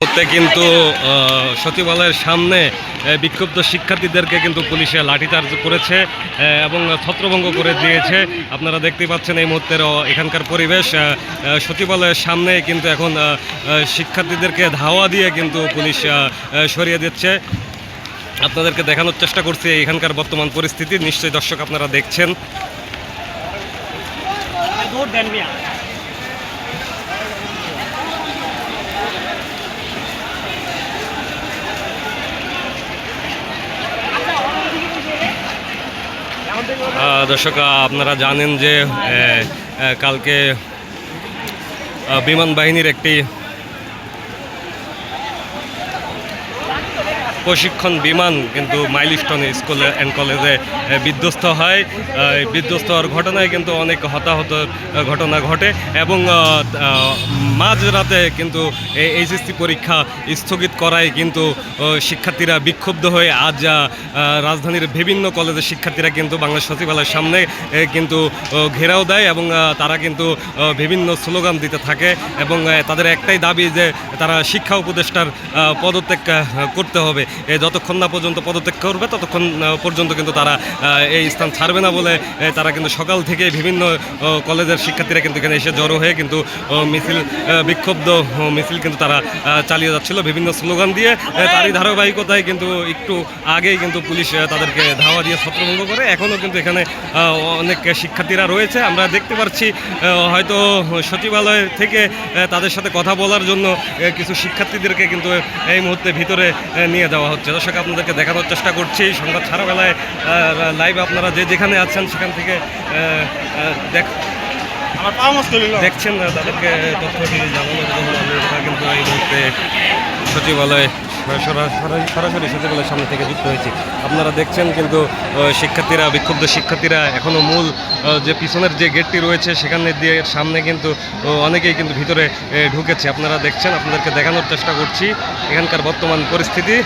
কিন্তু সচিবালয়ের সামনে বিক্ষুব্ধ শিক্ষার্থীদেরকে কিন্তু পুলিশে লাঠিচার্জ করেছে এবং ছত্রভঙ্গ করে দিয়েছে। আপনারা দেখতেই পাচ্ছেন এই মুহূর্তের এখানকার পরিবেশ। সচিবালয়ের সামনে কিন্তু এখন শিক্ষার্থীদেরকে ধাওয়া দিয়ে কিন্তু পুলিশ সরিয়ে দিচ্ছে। আপনাদেরকে দেখানোর চেষ্টা করছি এখানকার বর্তমান পরিস্থিতি। নিশ্চয়ই দর্শক আপনারা দেখছেন। দর্শক আপনারা জানেন যে কালকে বিমান বাহিনীর একটি প্রশিক্ষণ বিমান কিন্তু মাইলস্টোন স্কুল অ্যান্ড কলেজে বিধ্বস্ত হয়। বিধ্বস্ত হওয়ার ঘটনায় কিন্তু অনেক হতাহত ঘটনা ঘটে এবং মাঝরাতে কিন্তু এইচএসসি পরীক্ষা স্থগিত করায় কিন্তু শিক্ষার্থীরা বিক্ষুব্ধ হয়ে আজ রাজধানীর বিভিন্ন কলেজের শিক্ষার্থীরা কিন্তু বাংলাদেশ সচিবালয়ের সামনে কিন্তু ঘেরাও দেয় এবং তারা কিন্তু বিভিন্ন স্লোগান দিতে থাকে এবং তাদের একটাই দাবি যে তারা শিক্ষা উপদেষ্টার পদত্যাগ করতে হবে। যতক্ষণ না পর্যন্ত পদত্যাগ করবে ততক্ষণ পর্যন্ত কিন্তু তারা এই স্থান ছাড়বে না বলে তারা কিন্তু সকাল থেকে বিভিন্ন কলেজের শিক্ষার্থীরা কিন্তু এখানে এসে জড়ো হয়ে কিন্তু মিছিল বিক্ষুব্ধ মিছিল কিন্তু তারা চালিয়ে যাচ্ছিল বিভিন্ন স্লোগান দিয়ে। তারই ধারাবাহিকতায় কিন্তু একটু আগেই কিন্তু পুলিশ তাদেরকে ধাওয়া দিয়ে ছত্রভঙ্গ করে। এখনও কিন্তু এখানে অনেক শিক্ষার্থীরা রয়েছে। আমরা দেখতে পাচ্ছি হয়তো সচিবালয় থেকে তাদের সাথে কথা বলার জন্য কিছু শিক্ষার্থীদেরকে কিন্তু এই মুহূর্তে ভিতরে নিয়ে যাওয়া হচ্ছে। দর্শক আপনাদেরকে দেখানোর চেষ্টা করছি সংবাদ ছাড়াবেলায় লাইভ আপনারা যেখানে আছেন সেখান থেকে দেখছেন তাদেরকে তথ্যটি জানানোর জন্য আমরা কিন্তু এই মুহূর্তে সচিবালয়ে সরাসরি সচিবালয়ের সামনে থেকে যুক্ত হয়েছি। আপনারা দেখছেন কিন্তু শিক্ষার্থীরা বিক্ষুব্ধ শিক্ষার্থীরা এখনও মূল যে পিছনের যে গেটটি রয়েছে সেখানে দিয়ে সামনে কিন্তু অনেকেই কিন্তু ভিতরে ঢুকেছে। আপনারা দেখছেন, আপনাদেরকে দেখানোর চেষ্টা করছি এখানকার বর্তমান পরিস্থিতি।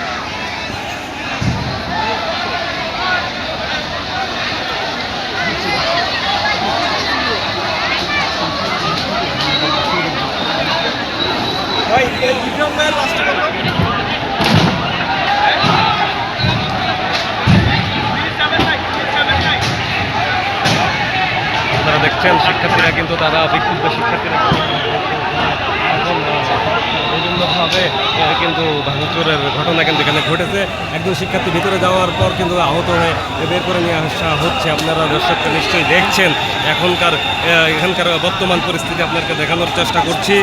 আপনারা দেখছেন শিক্ষার্থীরা কিন্তু তারা বিক্ষুব্ধ শিক্ষার্থীরা বিভিন্নভাবে কিন্তু ভাঙচুরের ঘটনা কিন্তু এখানে ঘটেছে। একজন শিক্ষার্থী ভিতরে যাওয়ার পর কিন্তু আহত হয়ে বের করে নিয়ে আসা হচ্ছে। আপনারা দর্শককে নিশ্চয়ই দেখছেন এখানকার বর্তমান পরিস্থিতি আপনাকে দেখানোর চেষ্টা করছি।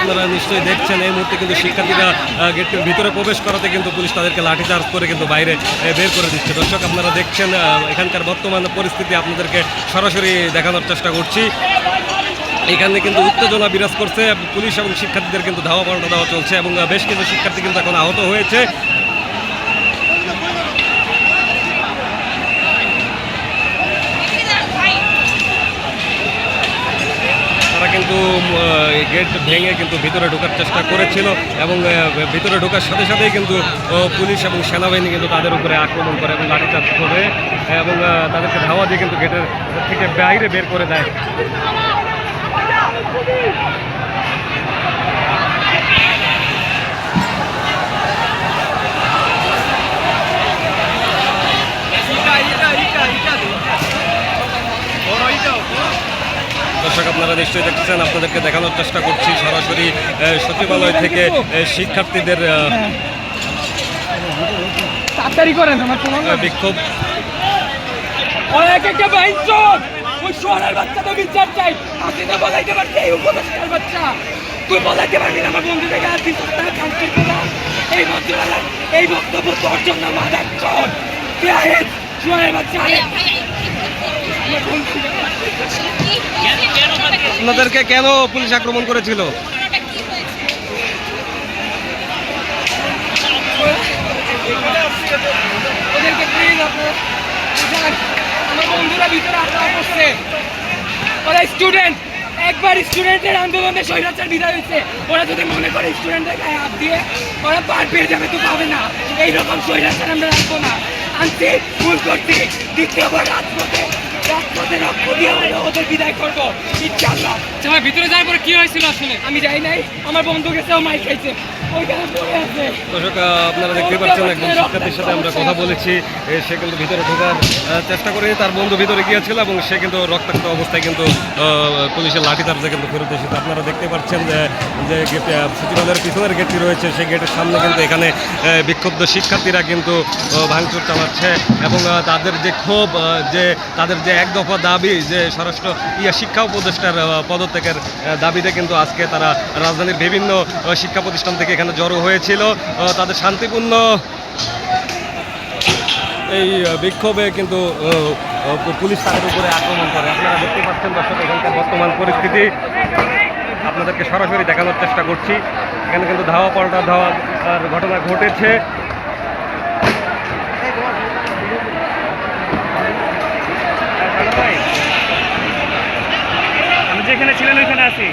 আপনারা নিশ্চয়ই দেখছেন এই মুহূর্তে কিন্তু শিক্ষার্থীরা গেটের ভিতরে প্রবেশ করাতে কিন্তু পুলিশ তাদেরকে লাঠিচার্জ করে কিন্তু বাইরে বের করে দিচ্ছে। দর্শক আপনারা দেখছেন এখানকার বর্তমান পরিস্থিতি আপনাদেরকে সরাসরি দেখানোর চেষ্টা করছি। এখানে কিন্তু উত্তেজনা বিরাজ করছে, পুলিশ এবং শিক্ষার্থীদের কিন্তু ধাওয়া পাল্টা দেওয়া চলছে এবং বেশ কিছু শিক্ষার্থী কিন্তু এখন আহত হয়েছে। কিন্তু গেট ভেঙে কিন্তু ভিতরে ঢোকার চেষ্টা করেছিল এবং ভিতরে ঢোকার সাথে সাথেই কিন্তু পুলিশ এবং সেনাবাহিনী কিন্তু তাদের উপরে আক্রমণ করে এবং লাঠিচার্জ করে এবং তাদেরকে ধাওয়া দিয়ে কিন্তু গেটের থেকে বাইরে বের করে দেয়। দর্শক আপনারা নিশ্চয়ই দেখছেন, আপনাদেরকে দেখানোর চেষ্টা করছি সরাসরি সচিবালয় থেকে শিক্ষার্থীদের বিক্ষোভ। আপনাদেরকে কেন পুলিশ আক্রমণ করেছিল? বন্ধুরা ভিতরে আক্রমণ করছে। ওরা স্টুডেন্ট, একবার স্টুডেন্টের আন্দোলনে স্বৈরাচার বিদায় হয়েছে। ওরা যদি মনে করে স্টুডেন্টের গায়ে হাত দিয়ে ওরা পার পেয়ে যাবে তো পাবে না। এইরকম স্বৈরাচার আমরা রাখবো না। আনছি, ভুল করছি, দ্বিতীয়বার রাজপথে যদি হয় ওদের বিদায় করবো ইনশাআল্লাহ। আচ্ছা ভাই, ভিতরে যাওয়ার পরে কি হয়েছিল আসলে? আমি যাই নাই, আমার বন্ধু গেছে, ও মাইক খাইছে, ওইখানে পড়ে আছে। দর্শক আপনারা দেখতে পাচ্ছেন একজন শিক্ষার্থীর সাথে আমরা কথা বলেছি। সে কিন্তু ভিতরে ঢোকার চেষ্টা করে, তার বন্ধু ভিতরে গিয়েছিল এবং সে কিন্তু রক্তাক্ত অবস্থায় কিন্তু পুলিশের লাঠি চার্জে কিন্তু ফেরত এসেছে। আপনারা দেখতে পাচ্ছেন যে গেট সচিবালয়ের পিছনের গেটটি রয়েছে, সেই গেটের সামনে কিন্তু এখানে বিক্ষুব্ধ শিক্ষার্থীরা কিন্তু ভাঙচুর চালাচ্ছে এবং তাদের যে ক্ষোভ, যে তাদের যে এক দফা দাবি, যে স্বরাষ্ট্র শিক্ষা উপদেষ্টার পদত্যাগের দাবিতে কিন্তু আজকে তারা রাজধানীর বিভিন্ন শিক্ষা প্রতিষ্ঠান থেকে এখানে জড়ো হয়েছিল। তাদের শান্তিপূর্ণ এই বিক্ষোভে কিন্তু পুলিশ তাদের উপরে আক্রমণ করে। আপনারা দেখতে পাচ্ছেন দর্শক এখানকার বর্তমান পরিস্থিতি আপনাদেরকে সরাসরি দেখানোর চেষ্টা করছি। এখানে কিন্তু ধাওয়া পাল্টা ধাওয়ার ঘটনা ঘটেছে। আমি যেখানে ছিলেন ওইখানে আছি।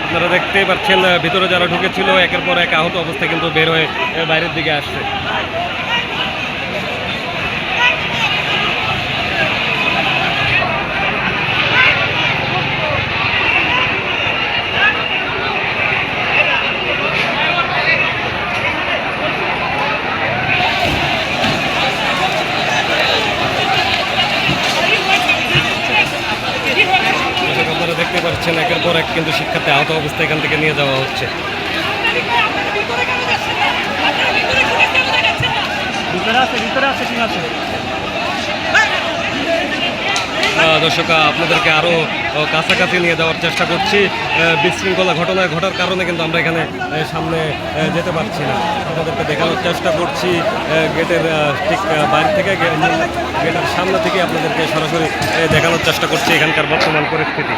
আপনারা দেখতেই পাচ্ছেন ভিতরে যারা ঢুকেছিল একের পর এক আহত অবস্থায় কিন্তু বের হয়ে বাইরের দিকে আসছে। আপনারা দেখতে পাচ্ছেন একের পর এক কিন্তু শিক্ষার্থী আহত অবস্থায় এখান থেকে নিয়ে যাওয়া হচ্ছে। ভিতরে আছে ঠিক আছে। দর্শক আপনাদেরকে আরও কাছাকাছি নিয়ে যাওয়ার চেষ্টা করছি। বিশৃঙ্খলা ঘটনা ঘটার কারণে কিন্তু আমরা এখানে সামনে যেতে পারছি না। আপনাদেরকে দেখানোর চেষ্টা করছি গেটের ঠিক বাইরে থেকে, গেটের সামনে থেকে আপনাদেরকে সরাসরি দেখানোর চেষ্টা করছি এখানকার বর্তমান পরিস্থিতি।